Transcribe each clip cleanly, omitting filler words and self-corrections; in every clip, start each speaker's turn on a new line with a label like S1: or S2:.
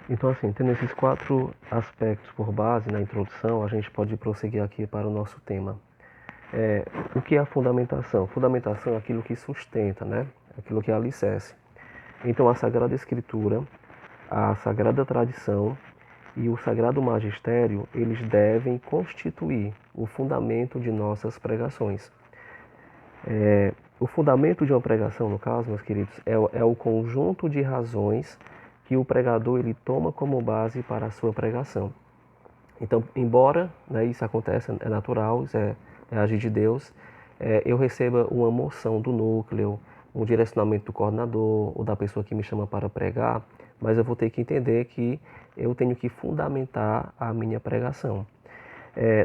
S1: Então, assim, tendo esses 4 aspectos por base na introdução, a gente pode prosseguir aqui para o nosso tema. O que é a fundamentação? Fundamentação é aquilo que sustenta, né? Aquilo que é alicerce. Então, a Sagrada Escritura, a Sagrada Tradição e o Sagrado Magistério, eles devem constituir o fundamento de nossas pregações. O fundamento de uma pregação, no caso, meus queridos, é o conjunto de razões que o pregador ele toma como base para a sua pregação. Então, embora, né, isso aconteça, é natural, isso é agir de Deus, eu receba uma moção do núcleo, um direcionamento do coordenador ou da pessoa que me chama para pregar, mas eu vou ter que entender que eu tenho que fundamentar a minha pregação.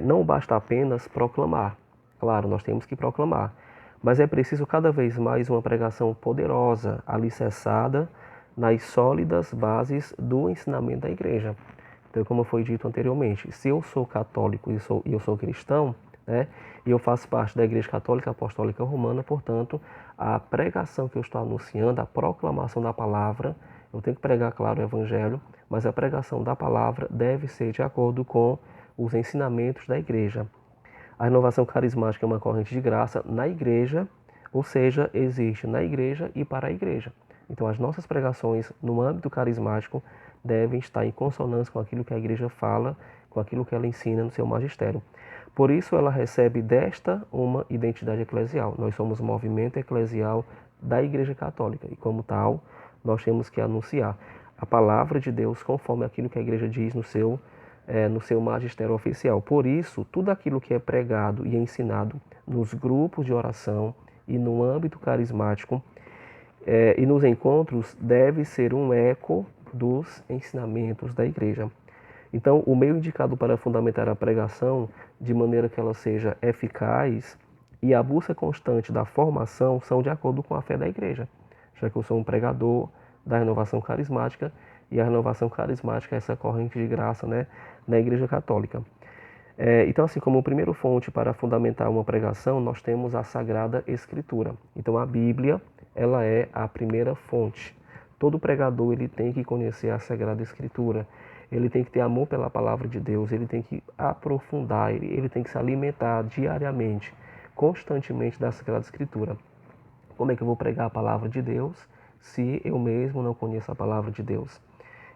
S1: Não basta apenas proclamar. Claro, nós temos que proclamar, mas é preciso cada vez mais uma pregação poderosa, alicerçada nas sólidas bases do ensinamento da igreja. Então, como foi dito anteriormente, se eu sou católico e eu sou cristão, né, e eu faço parte da Igreja Católica Apostólica Romana, portanto, a pregação que eu estou anunciando, a proclamação da palavra, eu tenho que pregar, claro, o Evangelho, mas a pregação da palavra deve ser de acordo com os ensinamentos da igreja. A renovação carismática é uma corrente de graça na igreja, ou seja, existe na igreja e para a igreja. Então, as nossas pregações no âmbito carismático devem estar em consonância com aquilo que a igreja fala, com aquilo que ela ensina no seu magistério. Por isso, ela recebe desta uma identidade eclesial. Nós somos o movimento eclesial da Igreja Católica e, como tal, nós temos que anunciar a palavra de Deus conforme aquilo que a igreja diz no seu magistério oficial. Por isso, tudo aquilo que é pregado e ensinado nos grupos de oração e no âmbito carismático e nos encontros deve ser um eco dos ensinamentos da igreja. Então, o meio indicado para fundamentar a pregação de maneira que ela seja eficaz e a busca constante da formação são de acordo com a fé da igreja, já que eu sou um pregador da renovação carismática e a renovação carismática é essa corrente de graça, né, na Igreja Católica. Então, assim como o primeiro fonte para fundamentar uma pregação, nós temos a Sagrada Escritura. Então, a Bíblia, ela é a primeira fonte. Todo pregador ele tem que conhecer a Sagrada Escritura. Ele tem que ter amor pela palavra de Deus, ele tem que aprofundar, ele tem que se alimentar diariamente, constantemente da Sagrada Escritura. Como é que eu vou pregar a palavra de Deus se eu mesmo não conheço a palavra de Deus?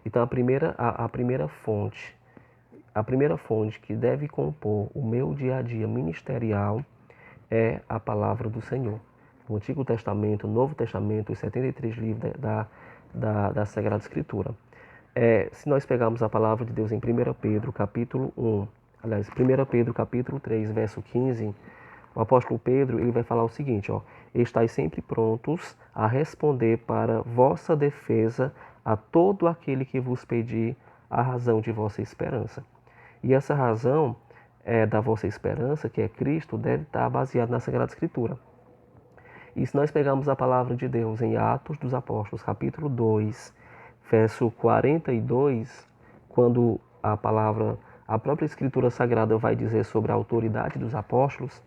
S1: Então, a primeira fonte que deve compor o meu dia a dia ministerial é a palavra do Senhor. O Antigo Testamento, o Novo Testamento, os 73 livros da Sagrada Escritura. Se nós pegarmos a palavra de Deus em 1 Pedro, capítulo 1, aliás, 1 Pedro, capítulo 3, verso 15, o apóstolo Pedro ele vai falar o seguinte, ó, estais sempre prontos a responder para vossa defesa a todo aquele que vos pedir a razão de vossa esperança. E essa razão da vossa esperança, que é Cristo, deve estar baseada na Sagrada Escritura. E se nós pegarmos a palavra de Deus em Atos dos Apóstolos, capítulo 2, verso 42, quando a própria Escritura Sagrada vai dizer sobre a autoridade dos apóstolos,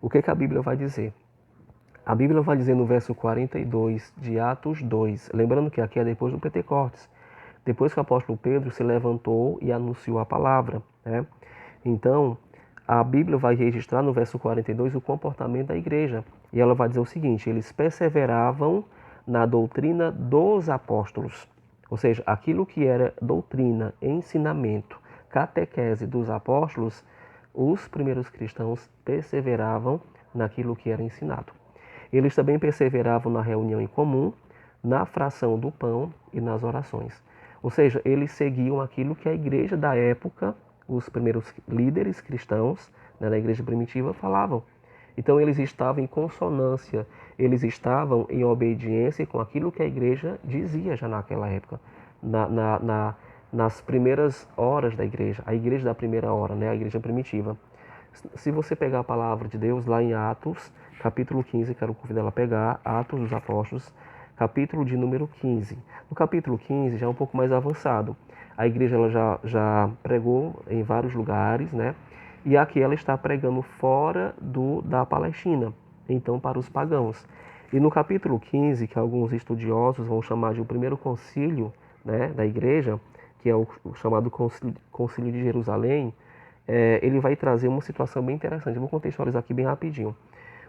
S1: o que a Bíblia vai dizer? A Bíblia vai dizer no verso 42 de Atos 2, lembrando que aqui é depois do Pentecostes, depois que o apóstolo Pedro se levantou e anunciou a palavra, né? Então, a Bíblia vai registrar no verso 42 o comportamento da igreja. E ela vai dizer o seguinte, eles perseveravam na doutrina dos apóstolos. Ou seja, aquilo que era doutrina, ensinamento, catequese dos apóstolos, os primeiros cristãos perseveravam naquilo que era ensinado. Eles também perseveravam na reunião em comum, na fração do pão e nas orações. Ou seja, eles seguiam aquilo que a igreja da época, os primeiros líderes cristãos, né, da igreja primitiva, falavam. Então eles estavam em consonância, eles estavam em obediência com aquilo que a igreja dizia já naquela época, nas primeiras horas da igreja, a igreja da primeira hora, né, a igreja primitiva. Se você pegar a palavra de Deus lá em Atos, capítulo 15, quero convidar ela a pegar, Atos dos Apóstolos, capítulo de número 15. No capítulo 15 já é um pouco mais avançado. A igreja ela já pregou em vários lugares, né? E aqui ela está pregando fora da Palestina, então para os pagãos. E no capítulo 15, que alguns estudiosos vão chamar de o primeiro concílio né, da igreja, que é o chamado Concílio de Jerusalém, ele vai trazer uma situação bem interessante. Eu vou contextualizar aqui bem rapidinho.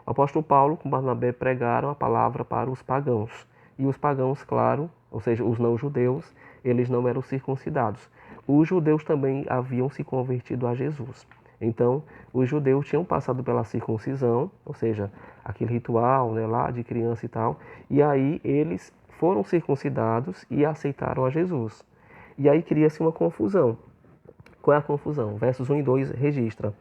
S1: O apóstolo Paulo com Barnabé pregaram a palavra para os pagãos. E os pagãos, claro, ou seja, os não-judeus, eles não eram circuncidados. Os judeus também haviam se convertido a Jesus. Então, os judeus tinham passado pela circuncisão, ou seja, aquele ritual, né, lá de criança e tal, e aí eles foram circuncidados e aceitaram a Jesus. E aí cria-se uma confusão. Qual é a confusão? Versos 1 e 2 registra.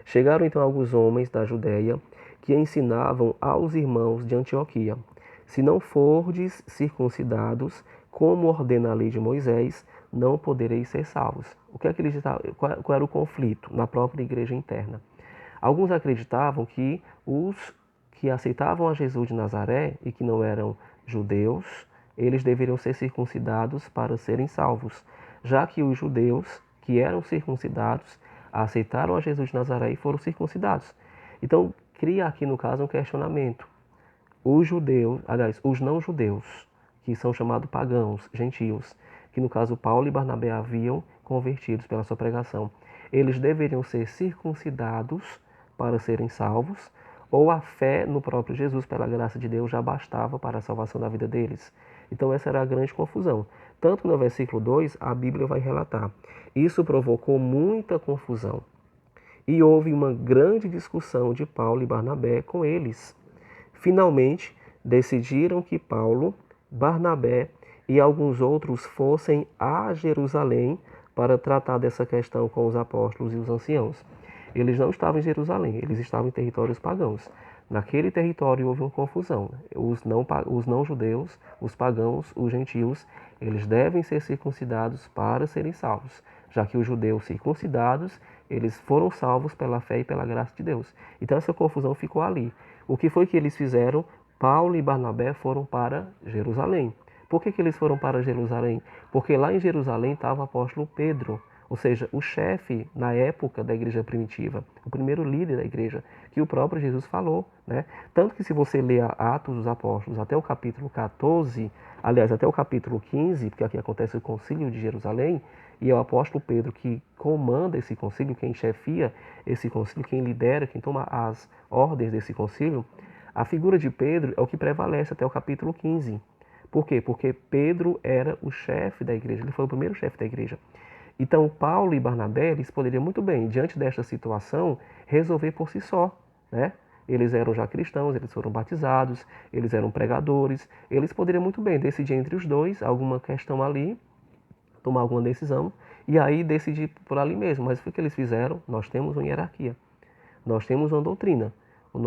S1: Chegaram então alguns homens da Judéia que ensinavam aos irmãos de Antioquia: se não fordes circuncidados, como ordena a lei de Moisés, não podereis ser salvos. O que acreditavam? Qual era o conflito na própria igreja interna? Alguns acreditavam que os que aceitavam a Jesus de Nazaré e que não eram judeus, eles deveriam ser circuncidados para serem salvos, já que os judeus que eram circuncidados aceitaram a Jesus de Nazaré e foram circuncidados. Então, cria aqui no caso um questionamento. Os judeus, aliás, os não-judeus, que são chamados pagãos, gentios, que no caso Paulo e Barnabé haviam convertidos pela sua pregação, eles deveriam ser circuncidados para serem salvos, ou a fé no próprio Jesus, pela graça de Deus, já bastava para a salvação da vida deles. Então essa era a grande confusão. Tanto no versículo 2, a Bíblia vai relatar. Isso provocou muita confusão. E houve uma grande discussão de Paulo e Barnabé com eles. Finalmente, decidiram que Paulo, Barnabé e alguns outros fossem a Jerusalém para tratar dessa questão com os apóstolos e os anciãos. Eles não estavam em Jerusalém, eles estavam em territórios pagãos. Naquele território houve uma confusão. Os não-judeus, os pagãos, os gentios, eles devem ser circuncidados para serem salvos, já que os judeus circuncidados, eles foram salvos pela fé e pela graça de Deus. Então essa confusão ficou ali. O que foi que eles fizeram? Paulo e Barnabé foram para Jerusalém. Por que eles foram para Jerusalém? Porque lá em Jerusalém estava o apóstolo Pedro, ou seja, o chefe na época da igreja primitiva, o primeiro líder da igreja, que o próprio Jesus falou, né? Tanto que se você ler Atos dos Apóstolos até o capítulo 14, aliás, até o capítulo 15, porque aqui acontece o concílio de Jerusalém, e é o apóstolo Pedro que comanda esse concílio, quem chefia esse concílio, quem lidera, quem toma as ordens desse concílio, a figura de Pedro é o que prevalece até o capítulo 15. Por quê? Porque Pedro era o chefe da igreja, ele foi o primeiro chefe da igreja. Então, Paulo e Barnabé, eles poderiam muito bem, diante desta situação, resolver por si só, né? Eles eram já cristãos, eles foram batizados, eles eram pregadores, eles poderiam muito bem decidir entre os dois alguma questão ali, tomar alguma decisão, e aí decidir por ali mesmo. Mas o que eles fizeram? Nós temos uma hierarquia, nós temos uma doutrina. O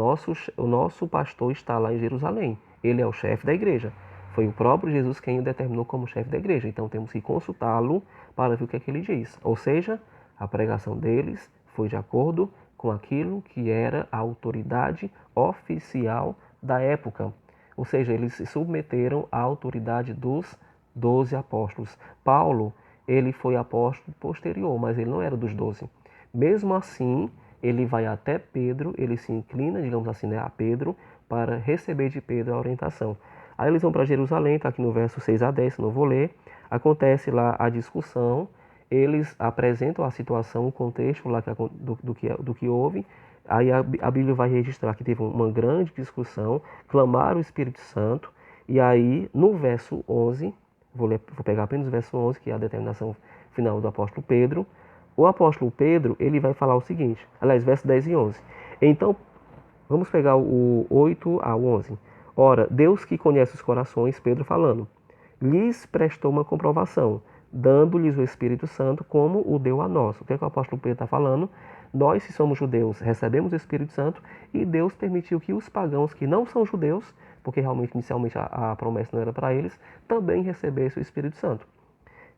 S1: nosso pastor está lá em Jerusalém, ele é o chefe da igreja. Foi o próprio Jesus quem o determinou como chefe da igreja. Então temos que consultá-lo para ver o que é que ele diz. Ou seja, a pregação deles foi de acordo com aquilo que era a autoridade oficial da época. Ou seja, eles se submeteram à autoridade dos 12 apóstolos. Paulo, ele foi apóstolo posterior, mas ele não era dos 12. Mesmo assim, ele vai até Pedro, ele se inclina, digamos assim, né, a Pedro, para receber de Pedro a orientação. Aí eles vão para Jerusalém, está aqui no verso 6 a 10, não vou ler. Acontece lá a discussão, eles apresentam a situação, o contexto lá do que houve. Aí a Bíblia vai registrar que teve uma grande discussão, clamaram o Espírito Santo. E aí no verso 11, vou pegar apenas o verso 11, que é a determinação final do apóstolo Pedro. O apóstolo Pedro, ele vai falar o seguinte, aliás, verso 10 e 11. Então, vamos pegar o 8 ao 11. Ora, Deus que conhece os corações, Pedro falando, lhes prestou uma comprovação, dando-lhes o Espírito Santo como o deu a nós. O que é que o apóstolo Pedro está falando? Nós, se somos judeus, recebemos o Espírito Santo e Deus permitiu que os pagãos que não são judeus, porque realmente inicialmente a promessa não era para eles, também recebessem o Espírito Santo.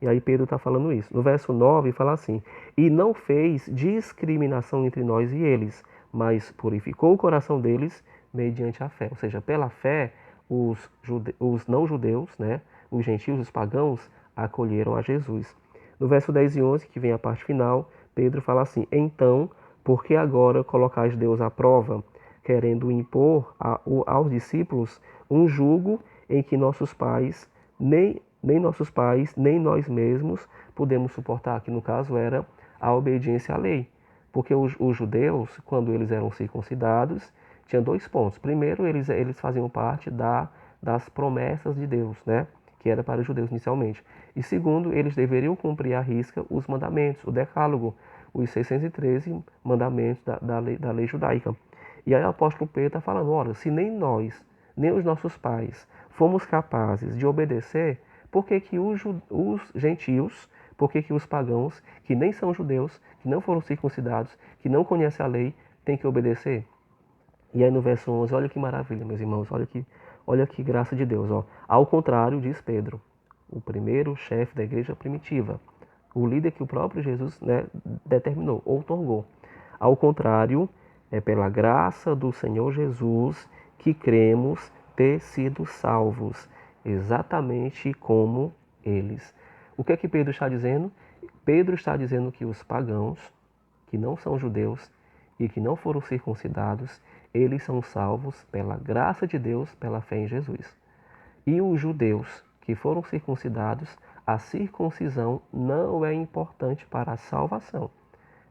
S1: E aí Pedro está falando isso. No verso 9 fala assim, e não fez discriminação entre nós e eles, mas purificou o coração deles mediante a fé. Ou seja, pela fé, os não-judeus, né, os gentios, os pagãos, acolheram a Jesus. No verso 10 e 11, que vem a parte final, Pedro fala assim, então, por que agora colocais Deus à prova, querendo impor aos discípulos um jugo em que nossos pais nem nem nossos pais, nem nós mesmos podemos suportar, que no caso era a obediência à lei. Porque os judeus, quando eles eram circuncidados, tinha dois pontos. Primeiro, eles faziam parte das promessas de Deus, né? Que era para os judeus inicialmente. E segundo, eles deveriam cumprir à risca os mandamentos, o decálogo, os 613 mandamentos da lei judaica. E aí o apóstolo Pedro está falando, olha, se nem nós, nem os nossos pais fomos capazes de obedecer, por que que os gentios, por que que os pagãos, que nem são judeus, que não foram circuncidados, que não conhecem a lei, têm que obedecer? E aí no verso 11, olha que maravilha, meus irmãos, olha que graça de Deus. Ó. Ao contrário, diz Pedro, o primeiro chefe da igreja primitiva, o líder que o próprio Jesus, né, determinou, outorgou. Ao contrário, é pela graça do Senhor Jesus que cremos ter sido salvos, exatamente como eles. O que é que Pedro está dizendo? Pedro está dizendo que os pagãos, que não são judeus e que não foram circuncidados, eles são salvos pela graça de Deus, pela fé em Jesus. E os judeus que foram circuncidados, a circuncisão não é importante para a salvação.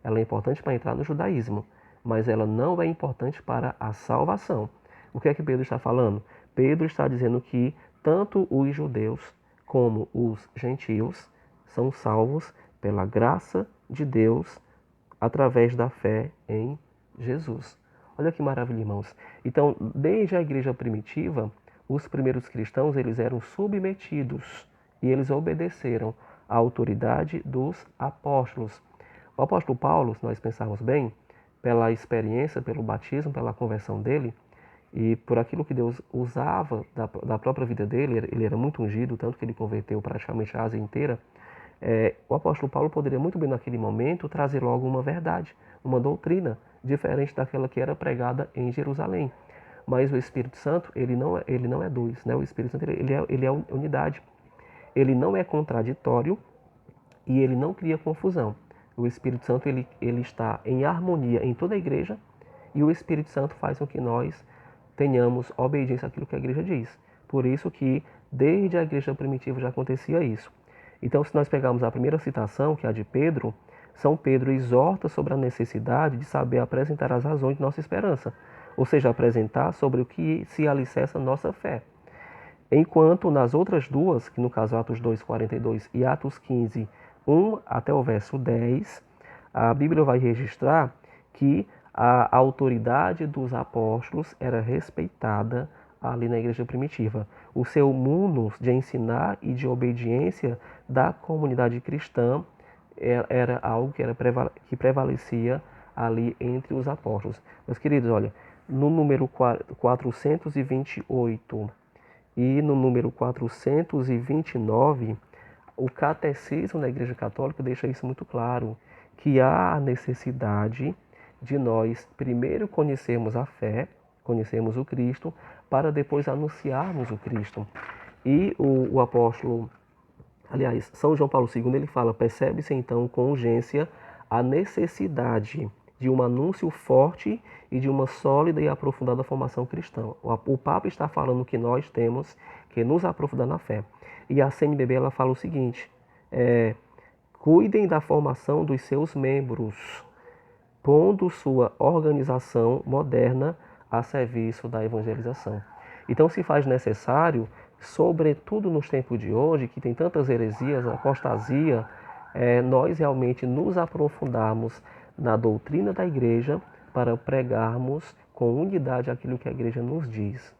S1: Ela é importante para entrar no judaísmo, mas ela não é importante para a salvação. O que é que Pedro está falando? Pedro está dizendo que tanto os judeus como os gentios são salvos pela graça de Deus através da fé em Jesus. Olha que maravilha, irmãos. Então, desde a igreja primitiva, os primeiros cristãos eles eram submetidos e eles obedeceram à autoridade dos apóstolos. O apóstolo Paulo, se nós pensarmos bem, pela experiência, pelo batismo, pela conversão dele, e por aquilo que Deus usava da própria vida dele, ele era muito ungido, tanto que ele converteu praticamente a Ásia inteira, o apóstolo Paulo poderia muito bem naquele momento trazer logo uma verdade, uma doutrina, diferente daquela que era pregada em Jerusalém. Mas o Espírito Santo, ele não é dois, né? O Espírito Santo, ele é unidade. Ele não é contraditório e ele não cria confusão. O Espírito Santo, ele está em harmonia em toda a igreja e o Espírito Santo faz com que nós tenhamos obediência àquilo que a igreja diz. Por isso que desde a igreja primitiva já acontecia isso. Então, se nós pegarmos a primeira citação, que é a de Pedro, São Pedro exorta sobre a necessidade de saber apresentar as razões de nossa esperança, ou seja, apresentar sobre o que se alicerça a nossa fé. Enquanto nas outras duas, que no caso Atos 2:42 e Atos 15, 1 até o verso 10, a Bíblia vai registrar que a autoridade dos apóstolos era respeitada ali na igreja primitiva. O seu munus de ensinar e de obediência da comunidade cristã era algo que prevalecia ali entre os apóstolos. Meus queridos, olha, no número 428 e no número 429, o catecismo da Igreja Católica deixa isso muito claro, que há a necessidade de nós primeiro conhecermos a fé, conhecermos o Cristo, para depois anunciarmos o Cristo. E o apóstolo, aliás, São João Paulo II, ele fala, percebe-se então com urgência a necessidade de um anúncio forte e de uma sólida e aprofundada formação cristã. O Papa está falando que nós temos que nos aprofundar na fé. E a CNBB ela fala o seguinte, cuidem da formação dos seus membros, pondo sua organização moderna a serviço da evangelização. Então se faz necessário, sobretudo nos tempos de hoje, que tem tantas heresias, apostasia, nós realmente nos aprofundarmos na doutrina da igreja para pregarmos com unidade aquilo que a igreja nos diz.